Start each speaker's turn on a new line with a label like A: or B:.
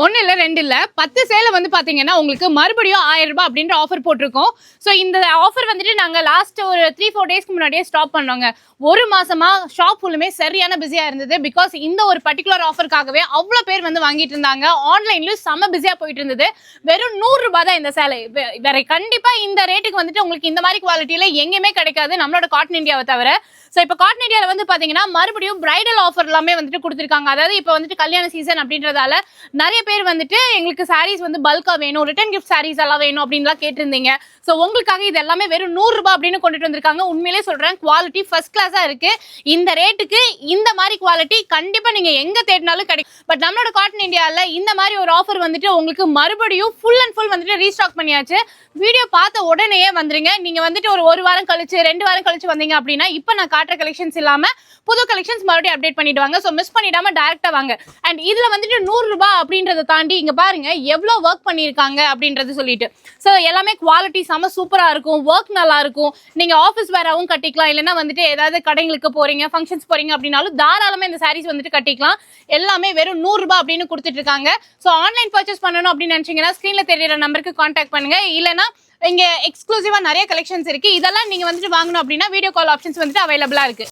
A: ஒன்னு இல்ல ரெண்டு இல்ல 10 சேல வந்து பாத்தீங்கன்னா உங்களுக்கு மறுபடியும் 1000 ரூபாய் அப்படின்ற ஆஃபர் போட்டிருக்கோம். ஸோ இந்த ஆஃபர் வந்துட்டு நாங்க லாஸ்ட் ஒரு 3-4 டேஸ்க்கு முன்னாடியே ஸ்டாப் பண்ணோங்க. ஒரு மாசமா ஷாப் ஃபுல்லுமே சரியான பிஸியா இருந்தது. பிகாஸ் இந்த ஒரு பர்டிகுலர் ஆஃபருக்காகவே அவ்வளோ பேர் வந்து வாங்கிட்டு இருந்தாங்க. ஆன்லைன்லயும் செம்ம பிஸியா போயிட்டு இருந்தது. வெறும் 100 ரூபாய் தான் இந்த சேலை. வேற கண்டிப்பா இந்த ரேட்டுக்கு வந்துட்டு உங்களுக்கு இந்த மாதிரி குவாலிட்டியில எங்கேயுமே கிடைக்காது நம்மளோட காட்டன் இந்தியாவை தவிர. ஸோ இப்போ காட்டன் இந்தியாவில் வந்து பாத்தீங்கன்னா மறுபடியும் பிரைடல் ஆஃபர் எல்லாமே வந்துட்டு கொடுத்துருக்காங்க. அதாவது இப்போ வந்துட்டு கல்யாண சீசன் அப்படின்றதால நிறைய பேர் வந்துட்டு எங்களுக்கு சாரீஸ் வந்து பல்கா வேணும், ரிட்டர்ன் கிஃப்ட் சாரீஸ் எல்லாம் வேணும் அப்படின்லாம் கேட்டிருந்தீங்க. ஸோ உங்களுக்காக இது எல்லாமே வெறும் 100 ரூபாய் அப்படின்னு கொண்டுட்டு வந்திருக்காங்க. உண்மையிலே சொல்றேன், குவாலிட்டி ஃபர்ஸ்ட் கிளாஸா இருக்கு. இந்த ரேட்டுக்கு இந்த மாதிரி குவாலிட்டி கண்டிப்பா நீங்க எங்க தேடினாலும் கிடைக்கும். பட் நம்மளோட காட்டன் இந்தியாவில் இந்த மாதிரி ஒரு ஆஃபர் வந்துட்டு உங்களுக்கு மறுபடியும் ஃபுல் அண்ட் ஃபுல் வந்துட்டு ரீஸ்டாக் பண்ணியாச்சு. வீடியோ பார்த்த உடனேயே வந்துருங்க. நீங்க வந்துட்டு ஒரு வாரம் கழிச்சு 2 வாரம் கழிச்சு வந்தீங்க அப்படின்னா இப்ப நான் காட்டுற கலெக்ஷன்ஸ் இல்லாம புது கலெக்ஷன்ஸ் மறுபடியும் அப்டேட் பண்ணிடுவாங்க. ஸோ மிஸ் பண்ணிடாம டைரக்டா வாங்க. அண்ட் இதுல வந்துட்டு 100 ரூபாய் அப்படின்றத தாண்டி இங்க பாருங்க எவ்வளவு ஒர்க் பண்ணிருக்காங்க அப்படின்றது சொல்லிட்டு. ஸோ எல்லாமே குவாலிட்டி செம சூப்பரா இருக்கும், ஒர்க் நல்லா இருக்கும். நீங்க ஆஃபீஸ் வேறாவும் கட்டிக்கலாம், இல்லைன்னா வந்துட்டு ஏதாவது கடைகளுக்கு போறீங்க, ஃபங்க்ஷன்ஸ் போறீங்க அப்படின்னாலும் தாராளமா இந்த சாரீஸ் வந்துட்டு கட்டிக்கலாம். எல்லாமே வெறும் 100 ரூபாய் அப்படின்னு கொடுத்துட்டு இருக்காங்க. ஸோ ஆன்லைன் பர்ச்சேஸ் பண்ணணும் அப்படின்னு நினைச்சீங்கன்னா ஸ்கிரீன்ல தெரியற நம்பருக்கு கான்டாக்ட் பண்ணுங்க. இல்லைன்னா இங்க எக்ஸ்க்ளூசிவா நிறைய கலெக்ஷன்ஸ் இருக்கு. இதெல்லாம் நீங்க வந்துட்டு வாங்கணும் அப்படின்னா வீடியோ கால் ஆப்ஷன்ஸ் வந்துட்டு அவைலபிளா இருக்கு.